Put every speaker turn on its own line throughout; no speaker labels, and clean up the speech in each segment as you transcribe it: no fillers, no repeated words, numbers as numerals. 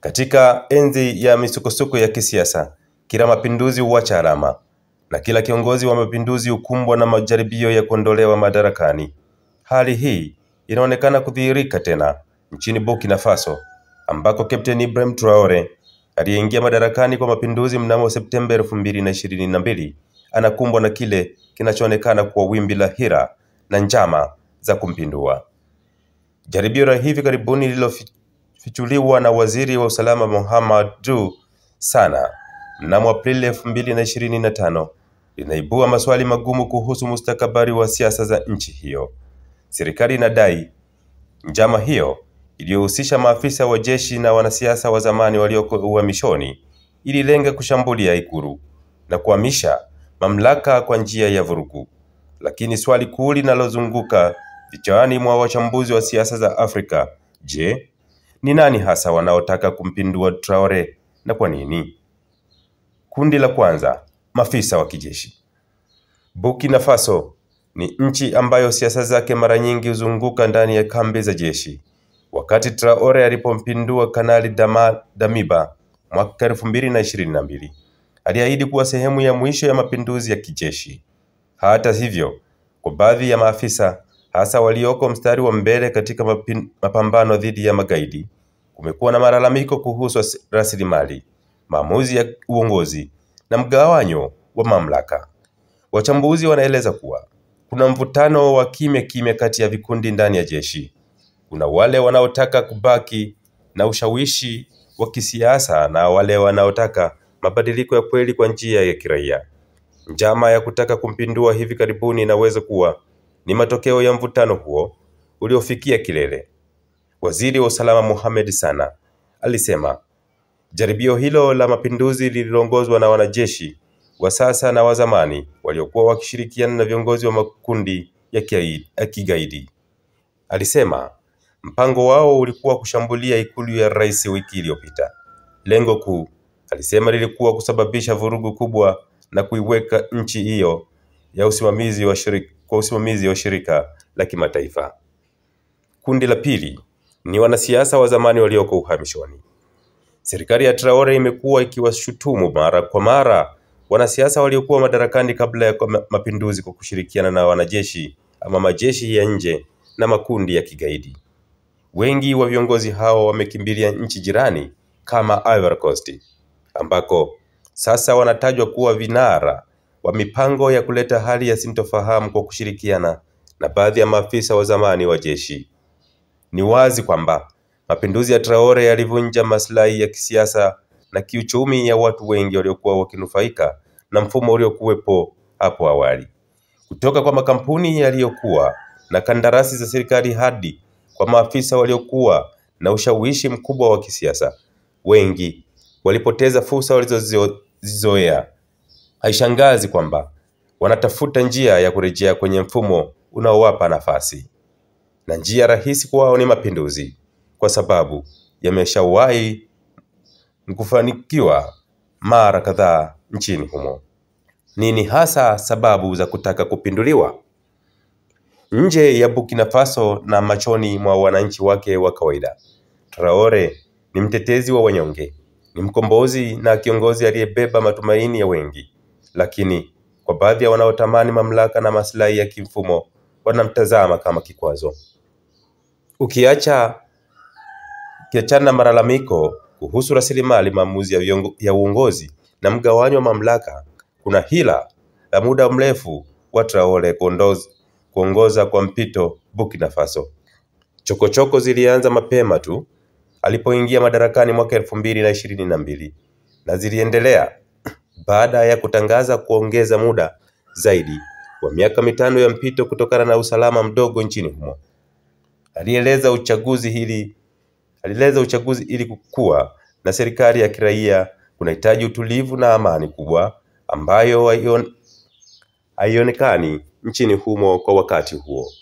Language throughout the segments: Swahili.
Katika enzi ya misukosuko ya kisiasa, kila mapinduzi huacha alama, na kila kiongozi wa mapinduzi hukumbwa na majaribio ya kuondolewa madarakani. Hali hii inaonekana kudhihirika tena nchini Burkina Faso, ambako Kapteni Ibrahim Traore aliyeingia madarakani kwa mapinduzi mnamo Septemba 2022 anakumbwa na kile kinachoonekana kuwa wimbi la hila na njama za kumpindua. Jaribio la hivi karibuni lililofichuliwa na waziri wa usalama Mahamadou Sana mnamo Aprili 2025 linaibua maswali magumu kuhusu mustakabali wa siasa za nchi hiyo. Serikali inadai njama hiyo iliyohusisha maafisa wa jeshi na wanasiasa wa zamani walioko uhamishoni ililenga kushambulia ikulu na kuhamisha mamlaka kwa njia ya vurugu. Lakini swali kuu linalozunguka vichwani mwa wachambuzi wa siasa za Afrika, je, ni nani hasa wanaotaka kumpindua Traore na kwa nini? Kundi la kwanza, maafisa wa kijeshi. Burkina Faso ni nchi ambayo siasa zake mara nyingi huzunguka ndani ya kambi za jeshi. Wakati Traore alipompindua Kanali Damiba mwaka 2022, aliahidi kuwa sehemu ya mwisho ya mapinduzi ya kijeshi. Hata hivyo, kwa baadhi ya maafisa hasa walioko mstari wa mbele katika mapambano dhidi ya magaidi, kumekuwa na malalamiko kuhusu rasilimali, maamuzi ya uongozi na mgawanyo wa mamlaka. Wachambuzi wanaeleza kuwa kuna mvutano wa kimya kati ya vikundi ndani ya jeshi. Kuna wale wanaotaka kubaki na ushawishi wa kisiasa na wale wanaotaka mabadiliko ya kweli kwa njia ya kiraia. Njama ya kutaka kumpindua hivi karibuni inaweza kuwa ni matokeo ya mvutano huo uliofikia kilele. Waziri wa usalama Mohamed Sana alisema jaribio hilo la mapinduzi lililoongozwa na wanajeshi wa sasa na wa zamani waliokuwa wakishirikiana na viongozi wa makundi ya kigaidi. Alisema mpango wao ulikuwa kushambulia ikulu ya rais wiki iliyopita. Lengo kuu, alisema, lilikuwa kusababisha vurugu kubwa na kuiweka nchi hiyo ya usimamizi wa shirika la kimataifa. Kundi la pili ni wanasiasa wa zamani walioko uhamishoni. Serikali ya Traore imekuwa ikiwashutumu mara kwa mara wanasiasa waliokuwa madarakani kabla ya mapinduzi kwa kushirikiana na wanajeshi ama majeshi ya nje na makundi ya kigaidi. Wengi wa viongozi hao wamekimbilia nchi jirani kama Ivory Coast, ambako sasa wanatajwa kuwa vinara wa mipango ya kuleta hali ya sintofahamu kwa kushirikiana na baadhi ya maafisa wa zamani wa jeshi. Ni wazi kwamba mapinduzi ya Traore yalivunja maslahi ya kisiasa na kiuchumi ya watu wengi waliokuwa wakinufaika na mfumo uliokuwepo hapo awali. Kutoka kwa makampuni yaliyokuwa na kandarasi za serikali hadi kwa maafisa waliokuwa na ushawishi mkubwa wa kisiasa, wengi walipoteza fursa walizozizoea. Haishangazi kwamba wanatafuta njia ya kurejea kwenye mfumo unaowapa nafasi. Na njia rahisi kwao ni mapinduzi, kwa sababu yameshawahi kufanikiwa mara kadhaa nchini humo. Nini hasa sababu za kutaka kupinduliwa? Nje ya Burkina Faso na machoni mwa wananchi wake wa kawaida, Traore ni mtetezi wa wanyonge, ni mkombozi na kiongozi aliyebeba matumaini ya wengi. Lakini kwa baadhi ya wanaotamani mamlaka na maslahi ya kimfumo, wanamtazama kama kikwazo. Ukiachana na malalamiko kuhusu rasilimali, maamuzi ya uongozi na mgawanyo wa mamlaka, kuna hila la muda mrefu wa Traore kuongoza kwa mpito Burkina Faso. Chokochoko zilianza mapema tu alipoingia madarakani mwaka 2022 na ziliendelea baada ya kutangaza kuongeza muda zaidi wa miaka 5 ya mpito kutokana na usalama mdogo nchini humo. Alieleza uchaguzi ili kukua na serikali ya kiraia kunahitaji utulivu na amani kubwa ambayo haionekani nchini humo kwa wakati huo.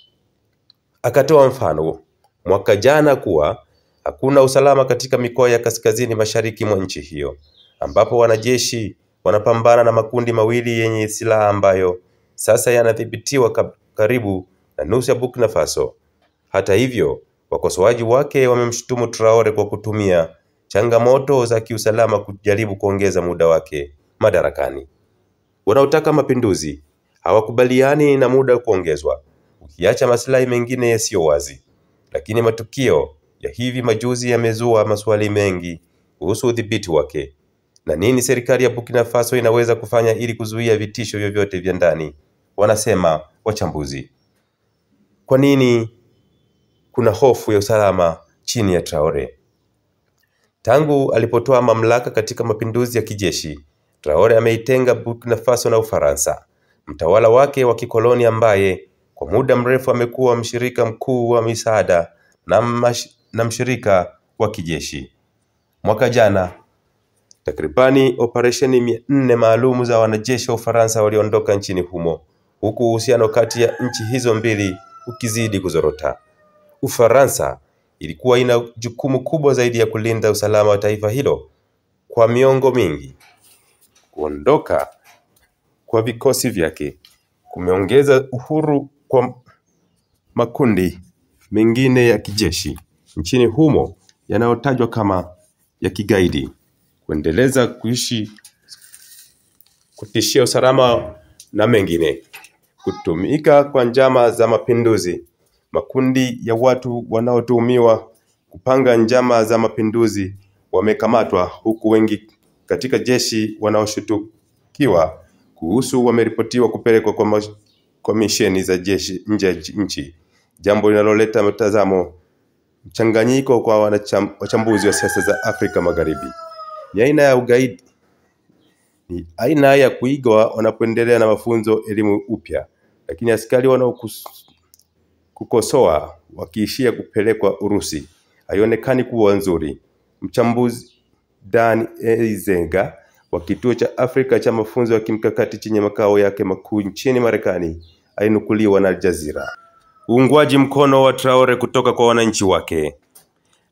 Akatoa mfano mwaka jana kuwa hakuna usalama katika mikoa ya kaskazini mashariki mwa nchi hiyo, ambapo wanajeshi wanapambana na makundi mawili yenye silaha ambayo sasa yanadhibitiwa karibu na nusu ya Burkina Faso. Hata hivyo, wakosoaji wake wamemshutumu Traore kwa kutumia changamoto za kiusalama kujaribu kuongeza muda wake madarakani. Wanaotaka mapinduzi hawakubaliani na muda kuongezwa, ukiacha maslahi mengine yasiyo wazi. Lakini matukio ya hivi majuzi yamezua maswali mengi kuhusu udhibiti wake. Na nini serikali ya Burkina Faso inaweza kufanya ili kuzuia vitisho vyovyote vya ndani, wanasema wachambuzi. Kwa nini kuna hofu ya usalama chini ya Traore? Tangu alipotoa mamlaka katika mapinduzi ya kijeshi, Traore ameitenga Burkina Faso na Ufaransa, mtawala wake wa kikoloni ambaye kwa muda mrefu amekuwa mshirika mkuu wa misaada na mshirika wa kijeshi. Mwaka jana, takribani operesheni 400 maalumu za wanajeshi wa Ufaransa waliondoka nchini humo, huku uhusiano kati ya nchi hizo mbili ukizidi kuzorota. Ufaransa ilikuwa ina jukumu kubwa zaidi ya kulinda usalama wa taifa hilo kwa miongo mingi. Kuondoka kwa vikosi vyake kumeongeza uhuru kwa makundi mengine ya kijeshi nchini humo yanayotajwa kama ya kigaidi kuendeleza kutishia usalama na mengine. Kutumika kwa njama za mapinduzi. Makundi ya watu wanaotuhumiwa kupanga njama za mapinduzi wamekamatwa, huku wengi katika jeshi wanaoshutukiwa kuhusu wameripotiwa kupelekwa kwa komisheni za jeshi nje ya nchi, jambo linaloleta mtazamo mchanganyiko kwa wachambuzi wa siasa za Afrika Magharibi. Ni aina ya ugaidi, ni aina ya kuigwa wanapoendelea na mafunzo elimu upya, lakini askari wanaokukosoa wakiishia kupelekwa Urusi haionekani kuwa nzuri. Mchambuzi Dan Eizenga wa kituo cha Afrika cha mafunzo ya kimkakati chenye makao yake makuu nchini Marekani alinukuliwa na Al Jazeera. Uungwaji mkono wa Traore kutoka kwa wananchi wake.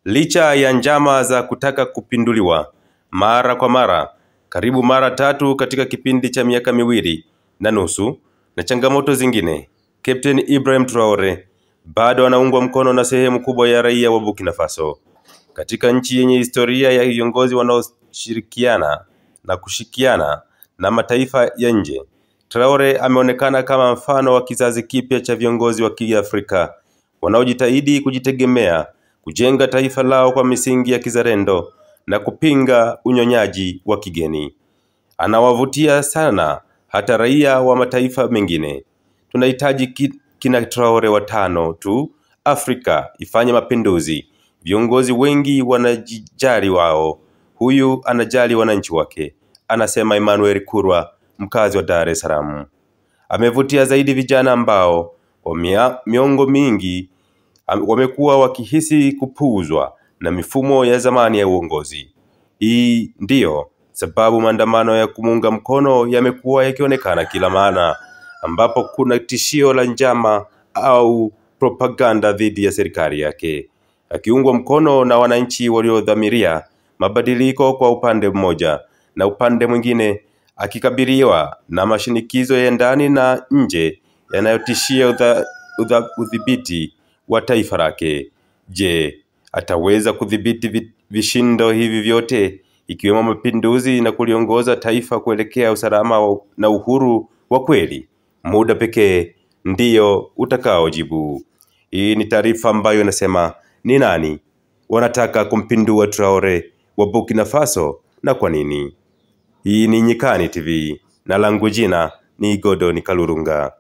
Licha ya njama za kutaka kupinduliwa mara kwa mara, karibu mara 3 katika kipindi cha miaka 2.5 na changamoto zingine, Captain Ibrahim Traore bado anaungwa mkono na sehemu kubwa ya raia wa Burkina Faso. Katika nchi yenye historia ya viongozi wanaoshirikiana na kushikiana na mataifa ya nje, Traore ameonekana kama mfano wa kizazi kipya cha viongozi wa Kiafrika wanaojitahidi kujitegemea, kujenga taifa lao kwa misingi ya kizalendo na kupinga unyonyaji wa kigeni. Anawavutia sana hata raia wa mataifa mengine. Tunahitaji kina Traore watano tu Afrika ifanye mapinduzi. Viongozi wengi wanajijali wao, huyu anajali wananchi wake, anasema Emmanuel Kurwa, mkazi wa Dar es Salaam. Amevutia zaidi vijana ambao miongo mingi wamekuwa wakihisi kupuuzwa na mifumo ya zamani ya uongozi. Hii ndiyo sababu maandamano ya kumunga mkono yamekuwa yakionekana kila maana ambapo kuna tishio la njama au propaganda dhidi ya serikali yake. Akiungwa mkono na wananchi waliodhamiria mabadiliko kwa upande mmoja, na upande mwingine akikabiliwa na mashinikizo ya ndani na nje yanayotishia udhibiti wa taifa lake. Je, ataweza kudhibiti vishindo hivi vyote, ikiwemo mapinduzi, na kuliongoza taifa kuelekea usalama na uhuru wa kweli? Muda pekee ndiyo utakaojibu. Hii ni taarifa ambayo inasema ni nani wanataka kumpindua Traore wa Burkina Faso na kwa nini. Hii ni Nyikani TV na langu jina ni Gordon Kalurunga.